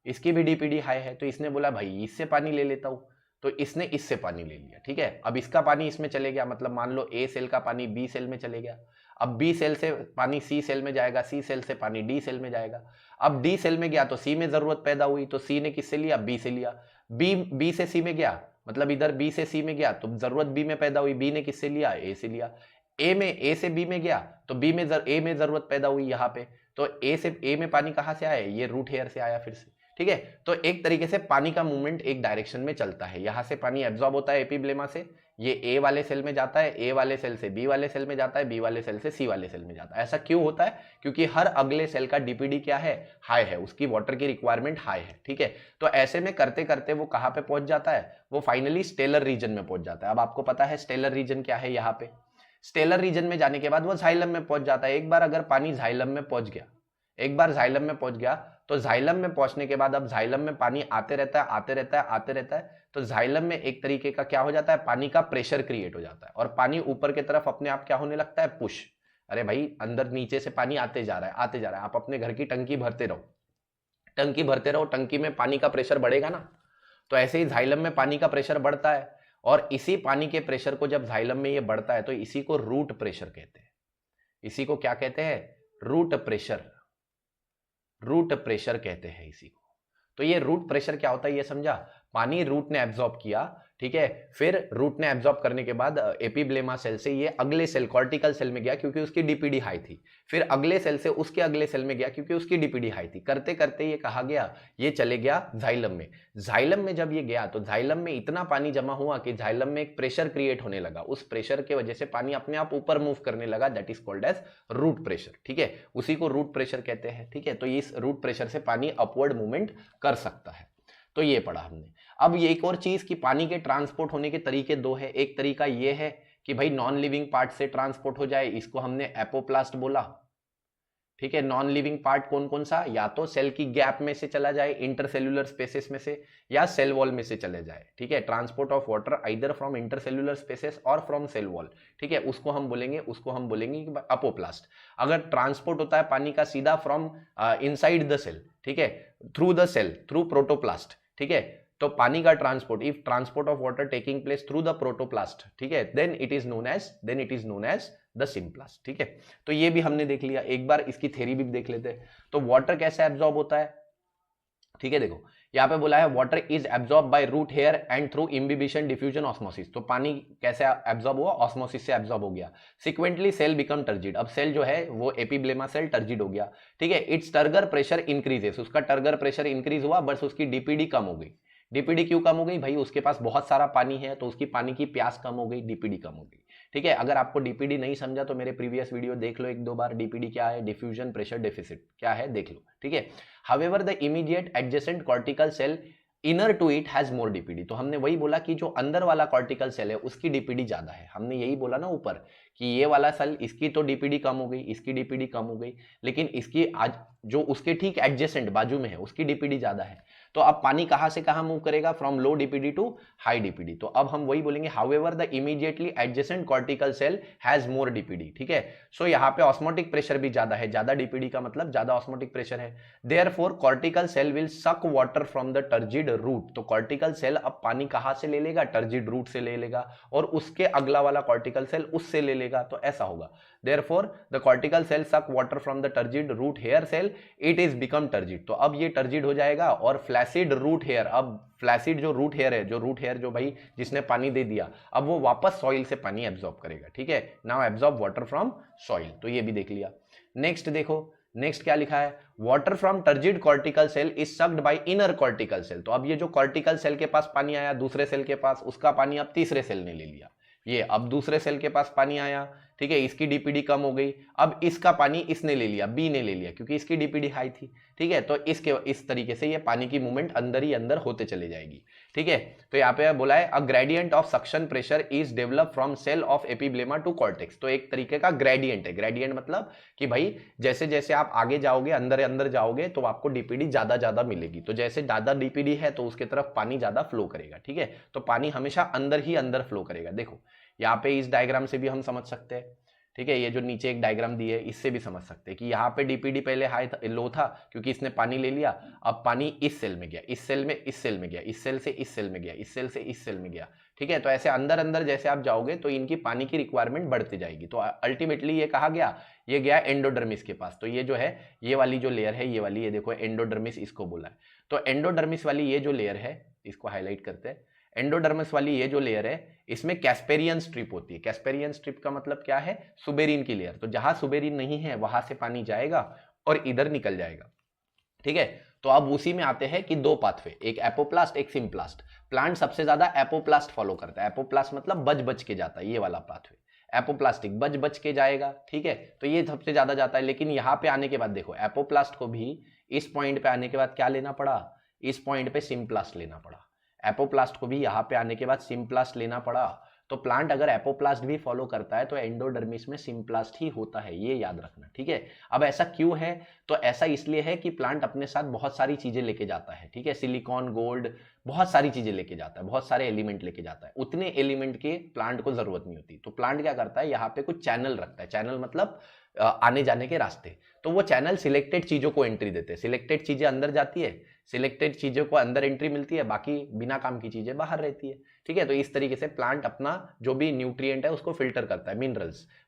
इसकी भी डीपीडी हाई है, तो इसने बोला भाई इससे पानी ले लेता हूं, तो इसने इससे पानी ले लिया, ठीक है। अब इसका पानी इसमें चले गया, मतलब मान लो ए सेल का पानी बी सेल में चले गया। अब बी सेल से पानी सी सेल में जाएगा, सी सेल से पानी डी सेल में जाएगा। अब डी सेल में गया तो सी में जरूरत पैदा हुई, तो सी ने किससे लिया? बी से लिया। बी से सी में गया, मतलब इधर बी से सी में गया तो जरूरत बी में पैदा हुई, बी ने किससे लिया? ए से लिया। ए से बी में गया तो ए में जरूरत पैदा हुई यहाँ पे, तो ए से ए में पानी कहाँ से आया? ये रूट हेयर से आया फिर से, ठीक है। तो एक तरीके से पानी का मूवमेंट एक डायरेक्शन में चलता है। यहां से पानी एब्जॉर्ब होता है एपिब्लेमा से, ये ए वाले सेल में जाता है, ए वाले सेल से बी वाले सेल में जाता है, बी वाले सेल से सी वाले सेल में जाता है। ऐसा क्यों होता है? क्योंकि हर अगले सेल का डीपीडी क्या है? हाई है, उसकी वाटर की रिक्वायरमेंट हाई है, ठीक है। तो ऐसे में करते करते वो कहां पे पहुंच जाता है? वो फाइनली स्टेलर रीजन में पहुंच जाता है। अब आपको पता है स्टेलर रीजन क्या है? यहाँ पे स्टेलर रीजन में जाने के बाद वो जाइलम में पहुंच जाता है। एक बार अगर पानी जाइलम में पहुंच गया, एक बार जाइलम में पहुंच गया तो जाइलम में पहुंचने के बाद अब जाइलम में पानी आते रहता है, आते रहता है, आते रहता है, तो जाइलम में एक तरीके का क्या हो जाता है? पानी का प्रेशर क्रिएट हो जाता है और पानी ऊपर की तरफ अपने आप क्या होने लगता है? पुश। अरे भाई अंदर नीचे से पानी आते जा रहा है, आते जा रहा है। आप अपने घर की टंकी भरते रहो, टंकी भरते रहो, टंकी में पानी का प्रेशर बढ़ेगा ना। तो ऐसे ही जाइलम में पानी का प्रेशर बढ़ता है, और इसी पानी के प्रेशर को जब जाइलम में ये बढ़ता है तो इसी को रूट प्रेशर कहते हैं। इसी को क्या कहते हैं? रूट प्रेशर, रूट प्रेशर कहते हैं इसी को। तो ये रूट प्रेशर क्या होता है ये समझा? पानी रूट ने एब्जॉर्ब किया, ठीक है, फिर रूट ने एब्जॉर्ब करने के बाद एपिब्लेमा सेल से ये अगले सेल कॉर्टिकल सेल में गया क्योंकि उसकी डीपीडी हाई थी, फिर अगले सेल से उसके अगले सेल में गया क्योंकि उसकी डीपीडी हाई थी, करते करते ये कहा गया, ये चले गया जाइलम में। जाइलम में जब ये गया तो जाइलम में इतना पानी जमा हुआ कि जाइलम में एक प्रेशर क्रिएट होने लगा, उस प्रेशर के वजह से पानी अपने आप ऊपर मूव करने लगा, that is called as root pressure, ठीक है, उसी को रूट प्रेशर कहते हैं, ठीक है। तो इस रूट प्रेशर से पानी अपवर्ड मूवमेंट कर सकता है, तो ये पढ़ा हमने। अब ये एक और चीज कि पानी के ट्रांसपोर्ट होने के तरीके दो है, एक तरीका ये है कि भाई नॉन लिविंग पार्ट से ट्रांसपोर्ट हो जाए, इसको हमने एपोप्लास्ट बोला, ठीक है। नॉन लिविंग पार्ट कौन कौन सा, या तो सेल की गैप में से चला जाए, इंटरसेल्यूलर स्पेसेस में से, या सेल वॉल में से चले जाए, ठीक है। Transport of water either from intercellular spaces और फ्रॉम सेल वॉल, ठीक है, उसको हम बोलेंगे कि अपोप्लास्ट। अगर ट्रांसपोर्ट होता है पानी का सीधा फ्रॉम इनसाइड द सेल, ठीक है, through the cell, through protoplast, ठीक है, तो पानी का transport, if transport of water taking place through the protoplast, ठीक है, then it is known as the symplast, ठीक है। तो ये भी हमने देख लिया, एक बार इसकी थ्योरी भी देख लेते हैं। तो वाटर कैसे एब्जॉर्ब होता है, ठीक है, देखो यहाँ पे बोला है water is absorb by root hair and through imbibition diffusion osmosis. तो पानी कैसे एब्जॉर्ब हुआ, ऑस्मोसिस से एब्जॉर्ब हो गया। सिक्वेंटली सेल बिकम टर्जिड, अब सेल जो है वो एपिब्लेमा सेल टर्जिड हो गया, ठीक है। इट्स टर्गर प्रेशर इंक्रीजेस, उसका टर्गर प्रेशर इंक्रीज हुआ, बस उसकी डीपीडी कम हो गई। डीपीडी क्यों कम हो गई भाई, उसके पास बहुत सारा पानी है तो उसकी पानी की प्यास कम हो गई, डीपीडी कम हो गई, ठीक है। अगर आपको डीपीडी नहीं समझा तो मेरे प्रीवियस वीडियो देख लो एक दो बार, डीपीडी क्या है, डिफ्यूजन प्रेशर डेफिसिट क्या है देख लो, ठीक है। However the immediate adjacent cortical cell inner to it has more DPD, तो हमने वही बोला कि जो अंदर वाला कॉर्टिकल सेल है उसकी डीपीडी ज्यादा है, हमने यही बोला ना ऊपर कि ये वाला सेल इसकी तो डीपीडी कम हो गई, इसकी डीपीडी कम हो गई, लेकिन इसकी आज जो उसके ठीक एडजेसेंट बाजू में है उसकी डीपीडी ज्यादा है। तो अब पानी कहां से कहां मूव करेगा, from low DPD to high DPD. तो अब हम वही बोलेंगे however the immediately adjacent cortical cell has more DPD, ठीक है। सो यहाँ पे ऑस्मोटिक प्रेशर भी ज्यादा है, ज्यादा डीपीडी का मतलब ज्यादा ऑस्मोटिक प्रेशर है। Therefore cortical cell will suck water from the turgid root, तो कॉर्टिकल सेल अब पानी कहां से ले लेगा, टर्जिड रूट से ले लेगा, और उसके अगला वाला कॉर्टिकल सेल उससे ले लेगा, तो ऐसा होगा। Therefore, the cortical cell suck water from the turgid root hair cell, it is become turgid। तो अब ये टर्जिड हो जाएगा, और फ्लैसिड रूट हेयर, अब फ्लैसिड जो रूट हेयर है, जो भाई जिसने पानी दे दिया, अब वो वापस सॉइल से पानी एब्जॉर्ब करेगा, ठीक है। Now absorb water from soil, तो ये भी देख लिया। नेक्स्ट देखो, नेक्स्ट क्या लिखा है, water from turgid cortical cell is sucked by inner cortical cell. तो अब ये जो कॉर्टिकल सेल के पास पानी आया दूसरे सेल के पास, उसका पानी अब तीसरे सेल ने ले लिया, ये अब दूसरे सेल के पास पानी आया, ठीक है, इसकी डीपीडी कम हो गई, अब इसका पानी इसने ले लिया, बी ने ले लिया क्योंकि इसकी डीपीडी हाई थी, ठीक है। तो इस तरीके से ये पानी की मूवमेंट अंदर ही अंदर होते चले जाएगी, ठीक है। तो यहाँ पे बोला है a gradient of suction pressure is develop from cell of epiblema to cortex. तो एक तरीके का ग्रेडियंट है, ग्रेडियंट मतलब कि भाई जैसे जैसे आप आगे जाओगे, अंदर अंदर जाओगे, तो आपको डीपीडी ज्यादा मिलेगी, तो जैसे ज्यादा डीपीडी है तो उसके तरफ पानी ज्यादा फ्लो करेगा, ठीक है। तो पानी हमेशा अंदर ही अंदर फ्लो करेगा। देखो यहाँ पे इस डायग्राम से भी हम समझ सकते हैं, ठीक है, ये जो नीचे एक डायग्राम दी है इससे भी समझ सकते हैं कि यहाँ पे डीपीडी पहले हाई था, लो था क्योंकि इसने पानी ले लिया, अब पानी इस सेल में गया, इस सेल में इस सेल में गया, इस सेल से इस सेल में गया, इस सेल से इस सेल में गया, ठीक है। तो ऐसे अंदर अंदर जैसे आप जाओगे तो इनकी पानी की रिक्वायरमेंट बढ़ती जाएगी। तो अल्टीमेटली ये कहा गया, ये गया एंडोडर्मिस के पास। तो ये जो है, ये वाली जो लेयर है, ये वाली, ये देखो एंडोडर्मिस इसको बोला है। तो एंडोडर्मिस वाली ये जो लेयर है, इसको हाईलाइट करते हैं, एंडोडर्मिस वाली ये जो लेयर है इसमें कैस्पेरियन स्ट्रिप होती है। कैस्पेरियन स्ट्रिप का मतलब क्या है, सुबेरिन की लेयर। तो जहां सुबेरिन नहीं है वहां से पानी जाएगा और इधर निकल जाएगा, ठीक है। तो अब उसी में आते हैं कि दो पाथवे, एक एपोप्लास्ट एक सिम्प्लास्ट। प्लांट सबसे ज्यादा एपोप्लास्ट फॉलो करता है, एपोप्लास्ट मतलब बच बच के जाता है, ये वाला पाथवे एपोप्लास्टिक बच बच के जाएगा, ठीक है। तो ये सबसे ज्यादा जाता है, लेकिन यहाँ पे आने के बाद देखो एपोप्लास्ट को भी इस पॉइंट पे आने के बाद क्या लेना पड़ा, इस पॉइंट पे सिम्प्लास्ट लेना पड़ा। एपोप्लास्ट को भी यहाँ पे आने के बाद सिम्प्लास्ट लेना पड़ा। तो प्लांट अगर एपोप्लास्ट भी फॉलो करता है तो एंडोडर्मिस में सिम्प्लास्ट ही होता है, ये याद रखना, ठीक है। अब ऐसा क्यों है, तो ऐसा इसलिए है कि प्लांट अपने साथ बहुत सारी चीजें लेके जाता है, ठीक है, सिलिकॉन, गोल्ड, बहुत सारी चीजें लेके जाता है, बहुत सारे एलिमेंट लेके जाता है। उतने एलिमेंट के प्लांट को जरूरत नहीं होती। तो प्लांट क्या करता है, यहाँ पे कुछ चैनल रखता है, चैनल मतलब आने जाने के रास्ते। तो वो चैनल सिलेक्टेड चीजों को एंट्री देते हैं, सिलेक्टेड चीजें अंदर जाती है, सिलेक्टेड चीजों को अंदर एंट्री मिलती है, बाकी बिना काम की चीजें बाहर रहती है। ठीक है, तो इस तरीके से प्लांट अपना जो भी न्यूट्रिएंट है उसको फिल्टर करता है,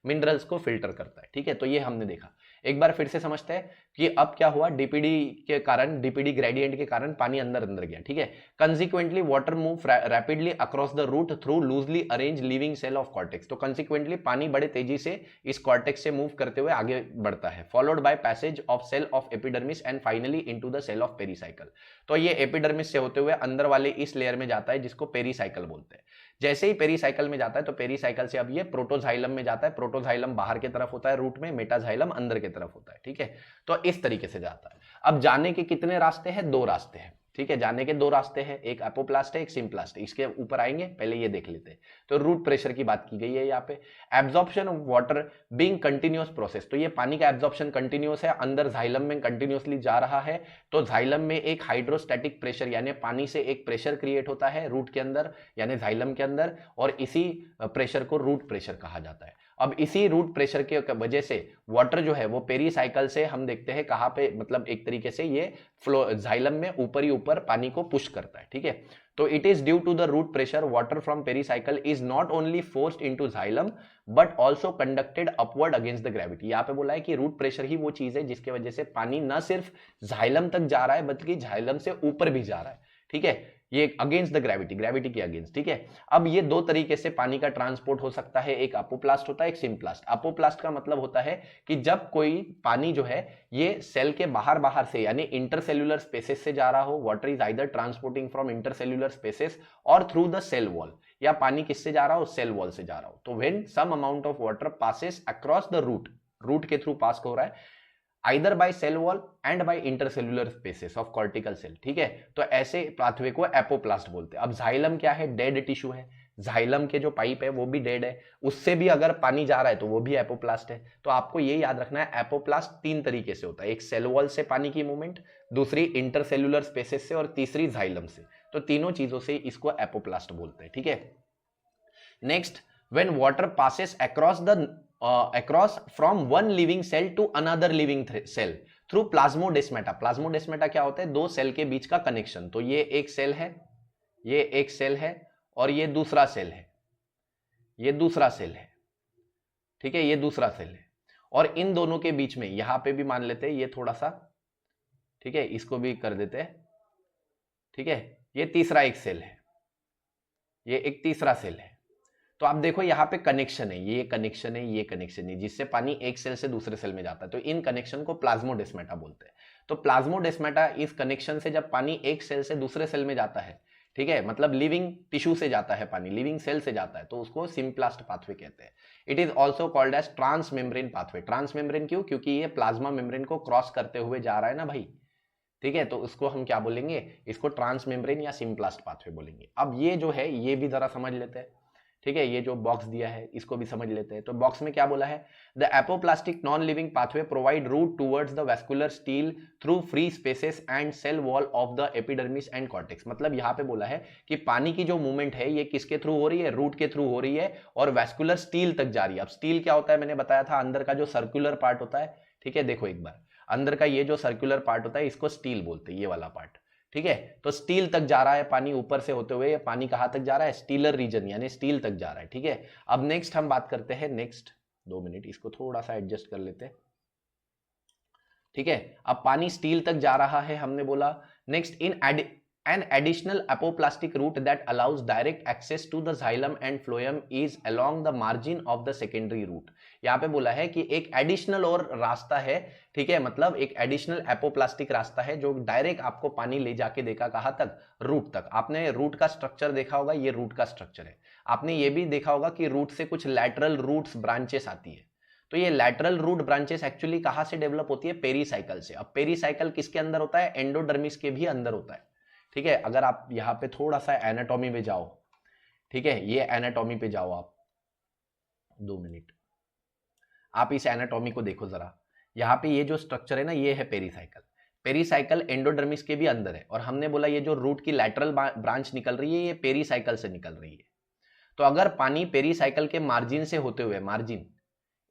मिनरल्स को फिल्टर करता है। ठीक है, तो ये हमने देखा। एक बार फिर से समझते हैं कि अब क्या हुआ, डीपीडी ग्रेडियंट के कारण पानी अंदर गया। ठीक है, consequently water move rapidly across the root through loosely arrange living cell of cortex. तो कंसिक्वेंटली पानी बड़े तेजी से इस कॉर्टेक्स से मूव करते हुए आगे बढ़ता है, followed by passage of cell of epidermis and finally into the cell of pericycle. तो ये एपिडर्मिस से होते हुए अंदर वाले इस लेयर में जाता है जिसको पेरीसाइकिल बोलते हैं। जैसे ही पेरीसाइकिल में जाता है तो पेरीसाइकिल से अब ये प्रोटोजाइलम में जाता है। प्रोटोजाइलम बाहर की तरफ होता है रूट में, मेटाजाइलम अंदर की तरफ होता है। ठीक है, तो इस तरीके से जाता है। अब जाने के कितने रास्ते हैं? 2 रास्ते हैं। ठीक है, जाने के 2 रास्ते हैं, एक एपोप्लास्ट है, एक सिम्प्लास्ट है। इसके ऊपर आएंगे, पहले ये देख लेते हैं। तो रूट प्रेशर की बात की गई है यहाँ पे। Absorption of water being continuous process, तो ये पानी का एब्जॉर्प्शन कंटिन्यूअस है, अंदर जाइलम में कंटिन्यूअसली जा रहा है। तो जाइलम में एक हाइड्रोस्टैटिक प्रेशर यानी पानी से एक प्रेशर क्रिएट होता है रूट के अंदर यानी जाइलम के अंदर, और इसी प्रेशर को रूट प्रेशर कहा जाता है। अब इसी रूट प्रेशर के वजह से वाटर जो है वो पेरीसाइकिल से हम देखते हैं कहां पे, मतलब एक तरीके से ये फ्लो जाइलम में ऊपर ही ऊपर पानी को पुश करता है। ठीक है, तो it is due to the root pressure water from pericycle is not only forced into xylem but also conducted upward against the gravity. यहाँ पे बोला है कि रूट प्रेशर ही वो चीज है जिसकी वजह से पानी न सिर्फ जाइलम तक जा रहा है बल्कि जाइलम से ऊपर भी जा रहा है। ठीक है, ये अगेंस्ट द ग्रेविटी के अगेंस्ट। ठीक है, अब ये 2 तरीके से पानी का ट्रांसपोर्ट हो सकता है, एक अपोप्लास्ट होता है, एक सिम्प्लास्ट। अपोप्लास्ट का मतलब होता है कि जब कोई पानी जो है ये सेल के बाहर से यानी इंटरसेल्यूलर स्पेसेस से जा रहा हो, water is either transporting from intercellular spaces और थ्रू द सेल वॉल, या पानी किससे जा रहा हो? सेल वॉल से जा रहा हो। तो when some amount of water passes across the root के थ्रू पास हो रहा है either by cell wall and by intercellular spaces of cortical cell। ठीक है, तो ऐसे पाथवे को एपोप्लास्ट बोलते हैं। अब जाइलम क्या है? डेड टिश्यू है। जाइलम के जो पाइप है वो भी डेड है, उससे भी अगर पानी जा रहा है तो वो भी एपोप्लास्ट है। तो आपको ये याद रखना है, एपोप्लास्ट 3 तरीके से होता है, एक सेल वॉल से पानी की मूवमेंट, दूसरी इंटरसेल्यूलर स्पेसेस से, और तीसरी जाइलम से। तो तीनों चीजों से इसको एपोप्लास्ट बोलते हैं। ठीक है, next, when water passes across from one living cell to another living cell through plasmodesmata. Plasmodesmata क्या होता है? 2 सेल के बीच का कनेक्शन। तो ये एक सेल है, ये एक सेल है, और ये दूसरा सेल है, ये दूसरा सेल है। ठीक है, ये दूसरा सेल है, और इन दोनों के बीच में यहां पे भी मान लेते हैं ये थोड़ा सा, ठीक है, इसको भी कर देते हैं। ठीक है, ये तीसरा एक सेल है, ये एक तीसरा सेल है। तो आप देखो यहाँ पे कनेक्शन है, ये कनेक्शन है, ये कनेक्शन है, जिससे पानी एक सेल से दूसरे सेल में जाता है। तो इन कनेक्शन को प्लाज्मोडेस्माटा बोलते हैं। तो प्लाज्मोडेस्माटा इस कनेक्शन से जब पानी एक सेल से दूसरे सेल में जाता है, ठीक है, मतलब लिविंग टिश्यू से जाता है पानी, लिविंग सेल से जाता है, तो उसको सिम्प्लास्ट पाथवे कहते हैं। It is also called as trans membrane pathway. Trans membrane क्यों? क्योंकि ये प्लाज्मा मेम्ब्रेन को क्रॉस करते हुए जा रहा है ना भाई। ठीक है, तो उसको हम क्या बोलेंगे? इसको ट्रांस मेम्ब्रेन या सिम्प्लास्ट पाथवे बोलेंगे। अब ये जो है ये भी जरा समझ लेते हैं। ठीक है, ये जो बॉक्स दिया है इसको भी समझ लेते हैं। तो बॉक्स में क्या बोला है? The apoplastic non living pathway provide root towards the vascular stele through free spaces and cell wall of the epidermis and cortex. मतलब यहाँ पे बोला है कि पानी की जो मूवमेंट है ये किसके थ्रू हो रही है? रूट के थ्रू हो रही है, और वैस्कुलर स्टील तक जा रही है। अब स्टील क्या होता है? मैंने बताया था, अंदर का जो सर्कुलर पार्ट होता है। ठीक है, देखो एक बार, अंदर का ये जो सर्कुलर पार्ट होता है इसको स्टील बोलते हैं, ये वाला पार्ट। ठीक है, तो स्टील तक जा रहा है पानी, ऊपर से होते हुए पानी कहां तक जा रहा है? स्टीलर रीजन यानी स्टील तक जा रहा है। ठीक है, अब नेक्स्ट हम बात करते हैं, नेक्स्ट 2 मिनट इसको थोड़ा सा एडजस्ट कर लेते हैं। ठीक है, अब पानी स्टील तक जा रहा है हमने बोला। Next, in an additional apoplastic route that allows direct access to the xylem and phloem is along the margin of the secondary route। यहाँ पे बोला है कि एक एडिशनल और रास्ता है। ठीक है, मतलब एक एडिशनल एपोप्लास्टिक रास्ता है जो डायरेक्ट आपको पानी ले जाके देगा कहां तक? रूट तक। आपने रूट का स्ट्रक्चर देखा होगा, ये रूट का स्ट्रक्चर है। आपने ये भी देखा होगा कि रूट से कुछ लैटरल रूट्स ब्रांचेस आती है। तो ये लैटरल रूट ब्रांचेस एक्चुअली कहां से डेवलप होती है? पेरीसाइकिल से। अब पेरीसाइकिल किसके अंदर होता है? एंडोडर्मिस के भी अंदर होता है। ठीक है, अगर आप यहाँ पे थोड़ा सा एनाटॉमी में जाओ, ठीक है, ये एनाटॉमी पे जाओ आप, 2 मिनट, आप इस एनाटॉमी को देखो जरा। यहाँ पे ये जो स्ट्रक्चर है ना, ये है पेरीसाइकिल। पेरीसाइकिल एंडोडर्मिस के भी अंदर है, और हमने बोला ये जो रूट की लैटरल ब्रांच निकल रही है ये पेरीसाइकिल से निकल रही है। तो अगर पानी पेरीसाइकिल के मार्जिन से होते हुए,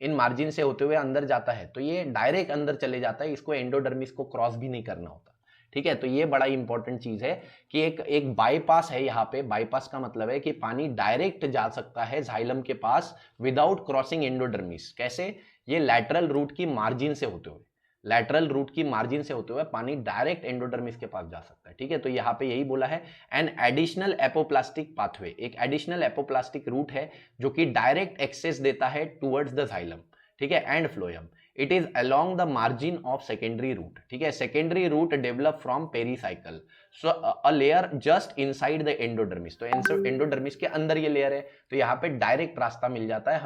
इन मार्जिन से होते हुए अंदर जाता है तो ये डायरेक्ट अंदर चले जाता है, इसको एंडोडर्मिस को क्रॉस भी नहीं करना होता। ठीक है, तो ये बड़ा इंपॉर्टेंट चीज है कि एक बाईपास है यहाँ पे। बाईपास का मतलब है कि पानी डायरेक्ट जा सकता है जाइलम के पास विदाउट क्रॉसिंग एंडोडर्मिस। कैसे? ये लैटरल रूट की मार्जिन से होते हुए, लैटरल रूट की मार्जिन से होते हुए पानी डायरेक्ट एंडोडर्मिस के पास जा सकता है। ठीक है, तो यहाँ पे यही बोला है एन एडिशनल एपोप्लास्टिक पाथवे, एक एडिशनल एपोप्लास्टिक रूट है जो कि डायरेक्ट एक्सेस देता है टुवर्ड्स द जाइलम, ठीक है, and phloem. It is along the margin of secondary root. ठीक है, secondary root develop from pericycle, so a layer just inside the endodermis. तो एंडोडर्मिस के अंदर ये लेयर है, तो यहाँ पे डायरेक्ट रास्ता मिल जाता है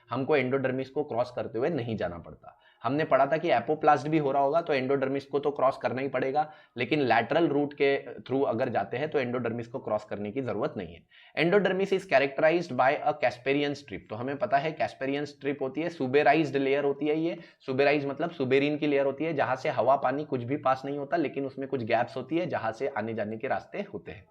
हमको एंडोडर्मिस को क्रॉस करते हुए नहीं जाना पड़ता। हमने पढ़ा था कि एपोप्लास्ट भी हो रहा होगा तो एंडोडर्मिस को तो क्रॉस करना ही पड़ेगा, लेकिन लैटरल रूट के थ्रू अगर जाते हैं तो एंडोडर्मिस को क्रॉस करने की जरूरत नहीं है। Endodermis is characterized by a casparian strip. तो हमें पता है कैस्पेरियन स्ट्रिप होती है, सुबेराइज्ड लेयर होती है। ये सुबेराइज मतलब सुबेरिन की लेयर होती है, जहां से हवा पानी कुछ भी पास नहीं होता, लेकिन उसमें कुछ गैप्स होती है जहां से आने जाने के रास्ते होते हैं।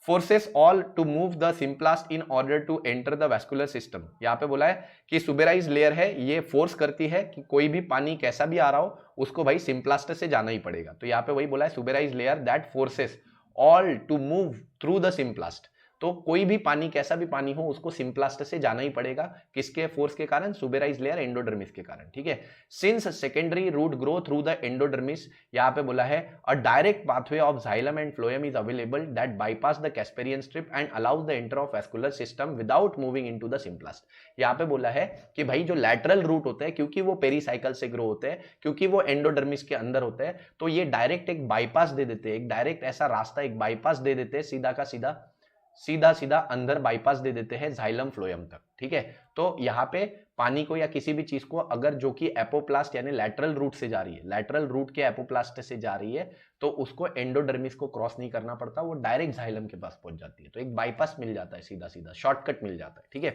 Forces all to move the symplast in order to enter the vascular system। यहाँ पे बोला है कि सुबेराइज लेयर है, ये फोर्स करती है कि कोई भी पानी कैसा भी आ रहा हो उसको भाई सिंप्लास्ट से जाना ही पड़ेगा। तो यहाँ पे वही बोला है suberise layer that forces all to move through the symplast. तो कोई भी पानी कैसा भी पानी हो उसको सिंप्लास्ट से जाना ही पड़ेगा। किसके फोर्स के कारण? सुबेराइज लेयर एंडोडर्मिस के कारण। ठीक है, since secondary root grow through the endodermis, यहाँ पे बोला है a direct pathway of xylem and phloem is available that bypass the Casparian strip and allows the enter of vascular system without moving into the symplast. यहाँ पे बोला है कि भाई जो लैटरल रूट होते हैं, क्योंकि वो पेरीसाइकिल से ग्रो होते हैं, क्योंकि वो एंडोडर्मिस के अंदर होते हैं, तो ये डायरेक्ट एक बाईपास दे देते हैं, एक डायरेक्ट ऐसा रास्ता, एक बाईपास दे देते हैं, सीधा का सीधा सीधा अंदर बाईपास दे देते हैं जाइलम फ्लोएम तक। ठीक है, तो यहाँ पे पानी को या किसी भी चीज को अगर जो कि एपोप्लास्ट यानी लैटरल रूट से जा रही है, लैटरल रूट के एपोप्लास्ट से जा रही है, तो उसको एंडोडर्मिस को क्रॉस नहीं करना पड़ता, वो डायरेक्ट जाइलम के पास पहुंच जाती है। तो एक बाईपास मिल जाता है, सीधा सीधा शॉर्टकट मिल जाता है। ठीक है,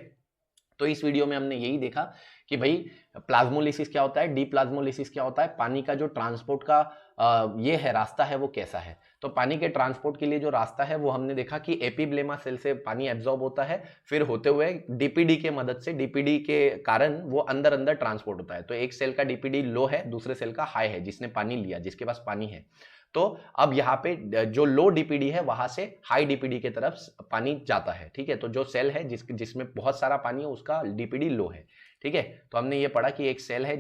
तो इस वीडियो में हमने यही देखा कि भाई प्लाज्मोलिसिस क्या होता है, डी प्लाज्मोलिसिस क्या होता है, पानी का जो ट्रांसपोर्ट का ये है रास्ता है वो कैसा है। तो पानी के ट्रांसपोर्ट के लिए जो रास्ता है वो हमने देखा कि एपिब्लेमा सेल से पानी एब्जॉर्ब होता है, फिर होते हुए डीपीडी के मदद से, डीपीडी के कारण वो अंदर अंदर ट्रांसपोर्ट होता है। तो एक सेल का डीपीडी लो है, दूसरे सेल का हाई है, जिसने पानी लिया, जिसके पास पानी है। तो अब यहाँ पे जो लो डीपीडी है वहां से हाई डीपीडी की तरफ पानी जाता है। ठीक है, तो जो सेल है जिसमें बहुत सारा पानी है उसका डीपीडी लो है। ठीक है, तो हमने ये पढ़ा कि एक सेल है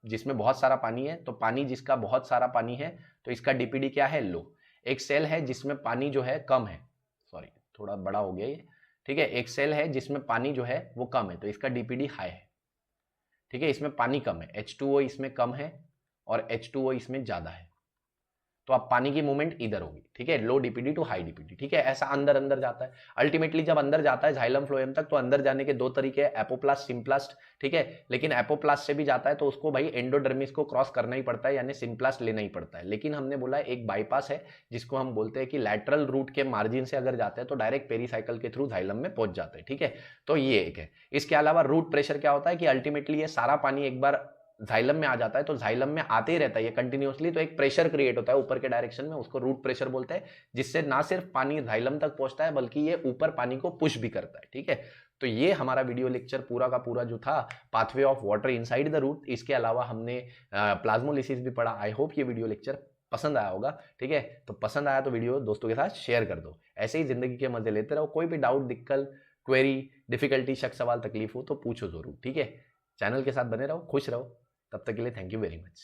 जिसमें बहुत सारा पानी है, तो पानी जिसका बहुत सारा पानी है तो इसका डीपीडी क्या है? लो। एक सेल है जिसमें पानी जो है कम है, सॉरी थोड़ा बड़ा हो गया ये। ठीक है, एक सेल है जिसमें पानी जो है वो कम है, तो इसका डीपीडी हाई है। ठीक है, इसमें पानी कम है, H2O इसमें कम है और H2O इसमें ज्यादा है, तो अब पानी की मूवमेंट इधर होगी। ठीक है, लो डीपीडी टू हाई डीपीडी। ठीक है, ऐसा अंदर अंदर जाता है। अल्टीमेटली जब अंदर जाता है जाइलम फ्लोएम तक, तो अंदर जाने के दो तरीके हैं, एपोप्लास्ट, सिंप्लास्ट। ठीक है, लेकिन एपोप्लास्ट से भी जाता है तो उसको भाई एंडोडर्मिस को क्रॉस करना ही पड़ता है, यानी सिंप्लास्ट लेना ही पड़ता है। लेकिन हमने बोला एक बाईपास है जिसको हम बोलते हैं कि लैटरल रूट के मार्जिन से अगर जाते हैं तो डायरेक्ट पेरीसाइकिल के थ्रू जाइलम में पहुंच जाते हैं। ठीक है, तो ये एक है। इसके अलावा रूट प्रेशर क्या होता है कि अल्टीमेटली ये सारा पानी एक बार जाइलम में आ जाता है, तो जाइलम में आते ही रहता है ये कंटिन्यूअसली, तो एक प्रेशर क्रिएट होता है ऊपर के डायरेक्शन में, उसको रूट प्रेशर बोलते हैं, जिससे ना सिर्फ पानी जाइलम तक पहुंचता है बल्कि ये ऊपर पानी को पुश भी करता है। ठीक है, तो ये हमारा वीडियो लेक्चर पूरा का पूरा जो था pathway of water inside the root. इसके अलावा हमने प्लाज्मोलिसिस भी पढ़ा। आई होप ये वीडियो लेक्चर पसंद आया होगा। ठीक है, तो पसंद आया तो वीडियो दोस्तों के साथ शेयर कर दो। ऐसे ही जिंदगी के मजे लेते रहो। कोई भी डाउट, दिक्कत, क्वेरी, डिफिकल्टी, शक, सवाल, तकलीफ हो तो पूछो जरूर। ठीक है, चैनल के साथ बने रहो, खुश रहो। तब तक के लिए थैंक यू वेरी मच।